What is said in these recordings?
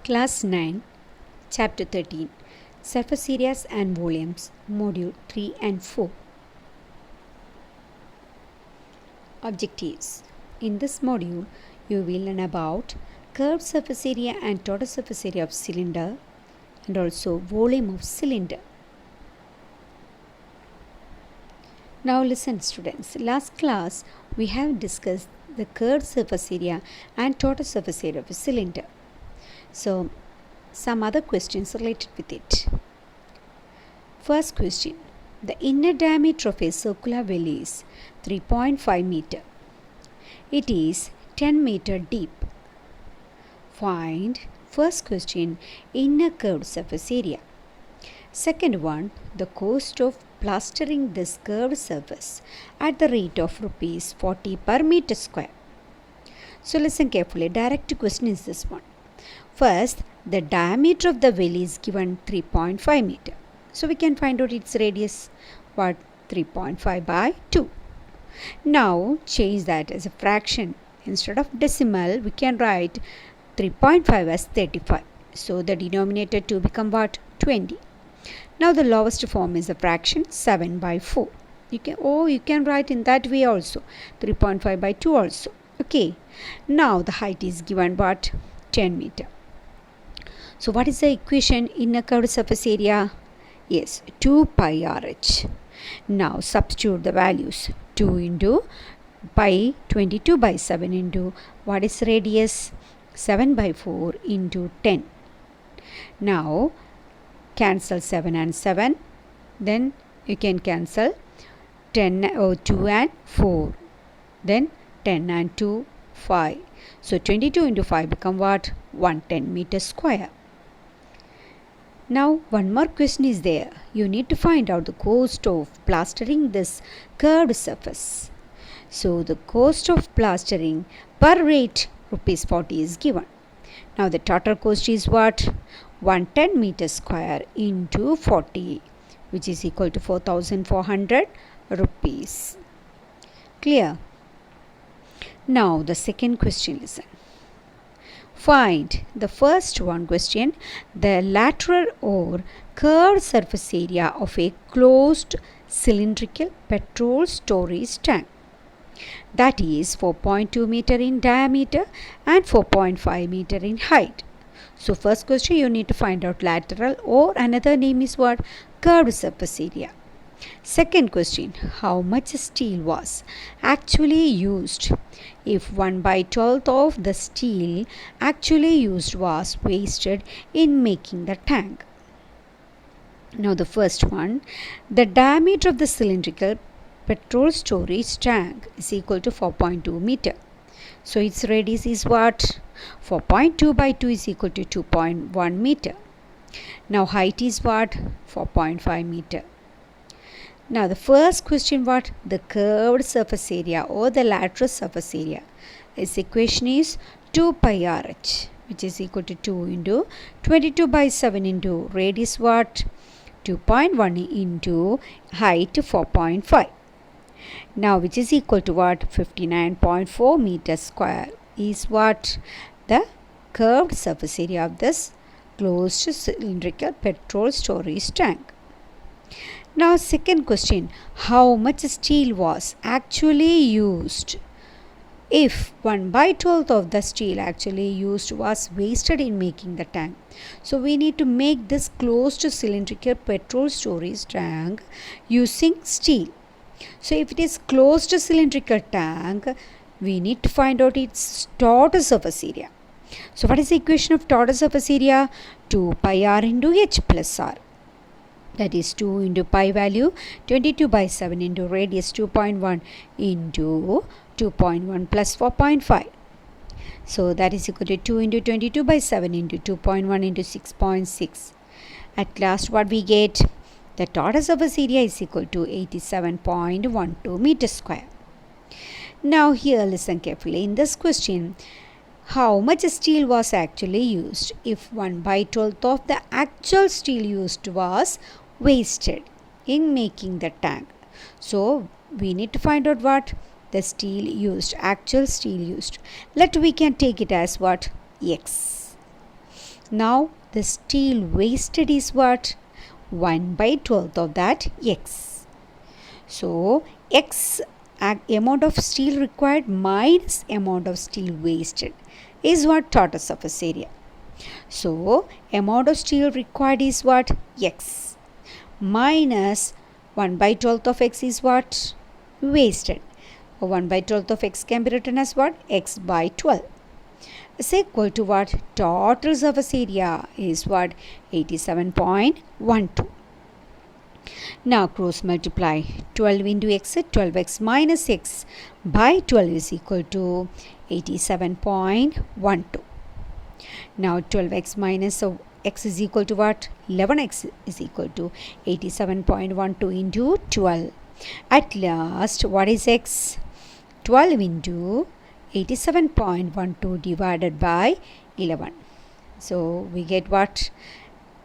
Class 9, Chapter 13, Surface Areas and Volumes, Module 3 and 4. Objectives. In this module, you will learn about curved surface area and total surface area of cylinder and also volume of cylinder. Now listen students, last class we have discussed the curved surface area and total surface area of a cylinder. So some other questions related with it. First question, the inner diameter of a circular well is 3.5 meter. It is 10 meter deep. Find, first question, inner curved surface area. Second one, the cost of plastering this curved surface at the rate of rupees 40 per meter square. So listen carefully, direct question is this one. First, the diameter of the well is given 3.5 meter. So we can find out its radius, what, 3.5 by 2. Now change that as a fraction. Instead of decimal, we can write 3.5 as 35. So the denominator 2 become what? 20. Now the lowest form is a fraction 7 by 4. You can write in that way also, 3.5 by 2 also. Okay. Now the height is given what? 10 meter. So what is the equation in a curved surface area? Yes, 2 pi RH. Now substitute the values. 2 into pi 22 by 7 into what is radius? 7 by 4 into 10. Now cancel 7 and 7. Then you can cancel 10 or 2 and 4. Then 10 and 2, 5. So 22 into 5 become what? 110 meter square. Now one more question is there. You need to find out the cost of plastering this curved surface. So the cost of plastering per rate rupees 40 is given. Now the total cost is what? 110 meter square into 40, which is equal to 4,400 rupees. Clear? Now the second question, listen. Find the first one question, the lateral or curved surface area of a closed cylindrical petrol storage tank. That is 4.2 meter in diameter and 4.5 meter in height. So first question you need to find out lateral, or another name is what? Curved surface area. Second question, how much steel was actually used? If 1 by 12th of the steel actually used was wasted in making the tank. Now the first one, the diameter of the cylindrical petrol storage tank is equal to 4.2 meter. So its radius is what? 4.2 by 2 is equal to 2.1 meter. Now height is what? 4.5 meter. Now the first question, what? The curved surface area or the lateral surface area. Its equation is 2 pi RH, which is equal to 2 into 22 by 7 into radius what? 2.1 into height 4.5. Now which is equal to what? 59.4 meters square is what? The curved surface area of this closed cylindrical petrol storage tank. Now second question, how much steel was actually used? If 1 by 12th of the steel actually used was wasted in making the tank. So we need to make this closed cylindrical petrol storage tank using steel. So if it is closed cylindrical tank, we need to find out its total surface area. So what is the equation of total surface area? 2 pi r into h plus r. That is 2 into pi value 22 by 7 into radius 2.1 into 2.1 plus 4.5. So that is equal to 2 into 22 by 7 into 2.1 into 6.6. At last what we get? The total surface area is equal to 87.12 meter square. Now here listen carefully. In this question, how much steel was actually used? If 1 by 12th of the actual steel used was wasted in making the tank. So we need to find out what? The steel used, actual steel used. We can take it as what? X. Now the steel wasted is what? 1 by 12th of that x. So x amount of steel required minus amount of steel wasted is what? Total surface area. So amount of steel required is what? X minus 1 by 12th of x is what? Wasted. 1 by 12th of x can be written as what? X by 12 is equal to what? Total surface area is what? 87.12. Now cross multiply 12 into x, 12x minus x by 12 is equal to 87.12. Now 12x minus x is equal to what? 11x is equal to 87.12 into 12. At last, what is x? 12 into 87.12 divided by 11. So we get what?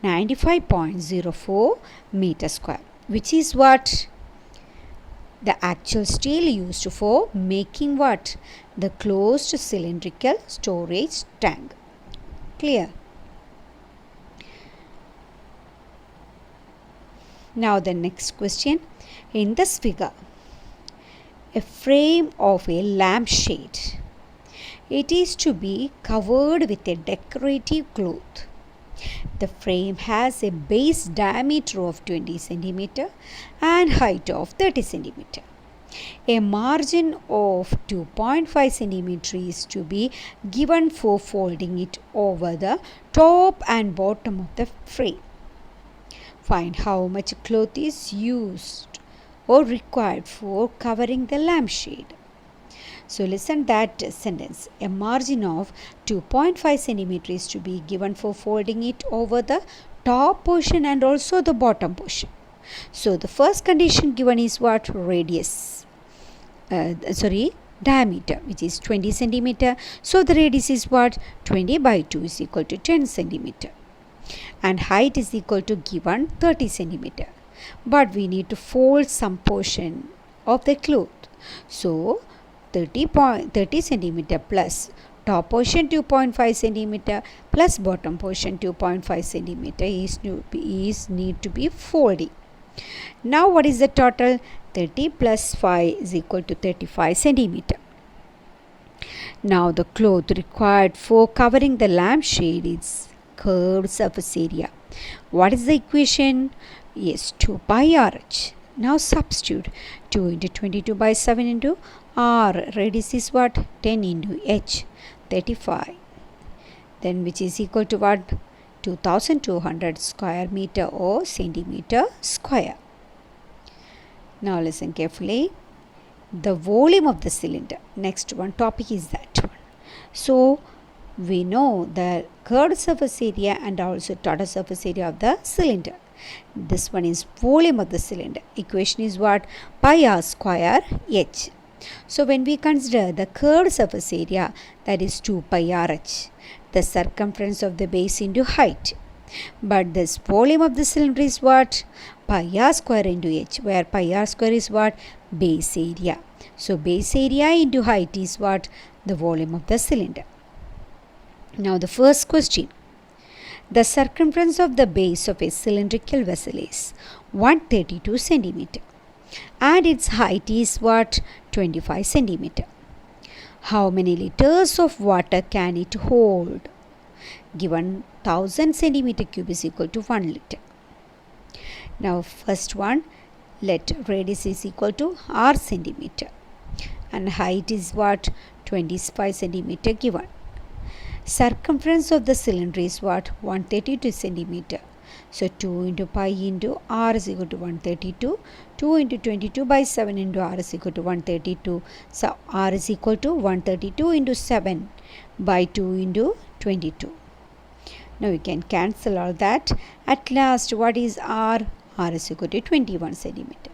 95.04 meter square, which is what? The actual steel used for making what? The closed cylindrical storage tank. Clear? Now the next question. In this figure, a frame of a lampshade. It is to be covered with a decorative cloth. The frame has a base diameter of 20 cm and height of 30 cm. A margin of 2.5 cm is to be given for folding it over the top and bottom of the frame. Find how much cloth is used or required for covering the lampshade. So listen that sentence. A margin of 2.5 cm is to be given for folding it over the top portion and also the bottom portion. So the first condition given is what? Radius. Diameter, which is 20 cm. So the radius is what? 20 by 2 is equal to 10 cm. And height is equal to given 30 cm. But we need to fold some portion of the cloth. So 30 cm plus top portion 2.5 cm plus bottom portion 2.5 cm is need to be folding. Now what is the total? 30 plus 5 is equal to 35 cm. Now the cloth required for covering the lampshade is curved surface area. What is the equation? Yes, 2 pi RH. Now substitute 2 into 22 by 7 into R. Radius is what? 10 into H. 35. Then which is equal to what? 2200 square meter or centimeter square. Now listen carefully. The volume of the cylinder. Next one topic is that one. So we know the curved surface area and also total surface area of the cylinder. This one is volume of the cylinder. Equation is what? Pi r square h. So when we consider the curved surface area, that is 2 pi RH, the circumference of the base into height. But this volume of the cylinder is what? Pi r square into h, where pi r square is what? Base area. So base area into height is what? The volume of the cylinder. Now the first question. The circumference of the base of a cylindrical vessel is 132 centimeter and its height is what? 25 centimeter. How many liters of water can it hold? Given 1000 centimeter cube is equal to 1 liter. Now first one, let radius is equal to r centimeter and height is what? 25 centimeter given. Circumference of the cylinder is what? 132 centimeter. So 2 into pi into r is equal to 132. 2 into 22 by 7 into r is equal to 132. So r is equal to 132 into 7 by 2 into 22. Now you can cancel all that. At last, what is r? R is equal to 21 centimeter.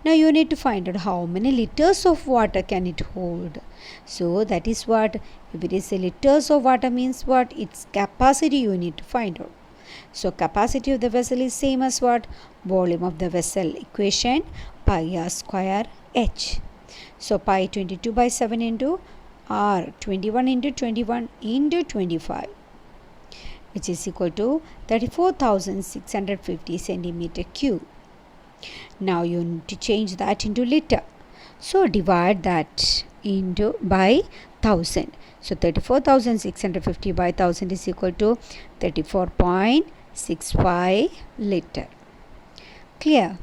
Now you need to find out how many liters of water can it hold. So that is what, if it is a liters of water means what? Its capacity you need to find out. So capacity of the vessel is same as what? Volume of the vessel. Equation pi r square h. So pi 22 by 7 into r 21 into 21 into 25. which is equal to 34,650 centimeter cube. Now you need to change that into liter. So divide that into by 1000. So 34,650 by 1000 is equal to 34.65 liter. Clear?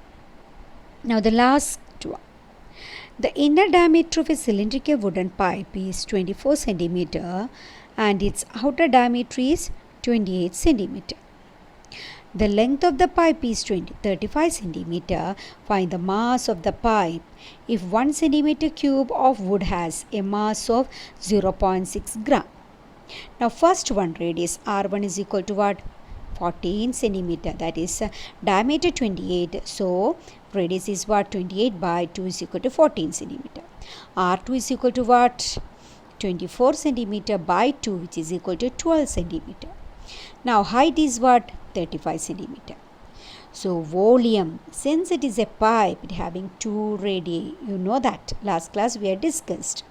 Now the last one. The inner diameter of a cylindrical wooden pipe is 24 centimeter and its outer diameter is 28 centimeter. The length of the pipe is 35 centimeter. Find the mass of the pipe if 1 centimeter cube of wood has a mass of 0.6 gram. Now first one, radius R1 is equal to what? 14 centimeter, that is diameter 28. So radius is what? 28 by 2 is equal to 14 centimeter. R2 is equal to what? 24 centimeter by 2, which is equal to 12 centimeter. Now height is what? 35 centimeter. So volume, since it is a pipe it having 2 radii, you know that last class we had discussed.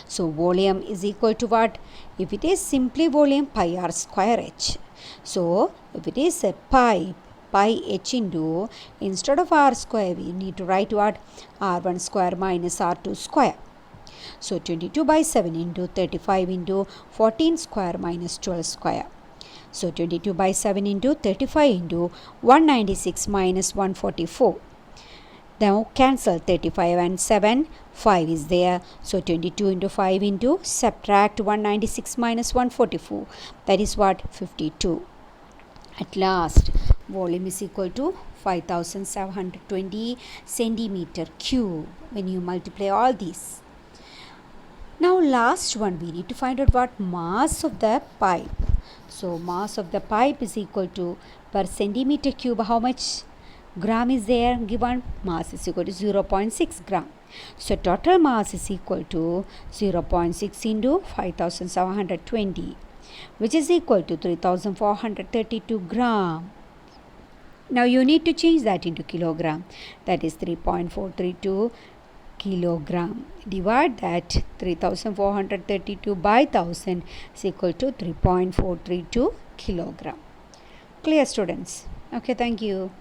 So volume is equal to what? If it is simply volume, pi r square h. So if it is a pipe, pi h into, instead of r square we need to write what? R1 square minus R2 square. So 22 by 7 into 35 into 14 square minus 12 square. So 22 by 7 into 35 into 196 minus 144. Now cancel 35 and 7, 5 is there. So 22 into 5 into subtract 196 minus 144. That is what? 52. At last, volume is equal to 5720 centimeter cube when you multiply all these. Now last one, we need to find out what? Mass of the pipe. So mass of the pipe is equal to, per centimeter cube, how much gram is there given? Mass is equal to 0.6 gram. So total mass is equal to 0.6 into 5720, which is equal to 3432 gram. Now you need to change that into kilogram. That is 3.432 kilogram. Divide that 3432 by 1000 is equal to 3.432 kilogram. Clear, students? Okay, thank you.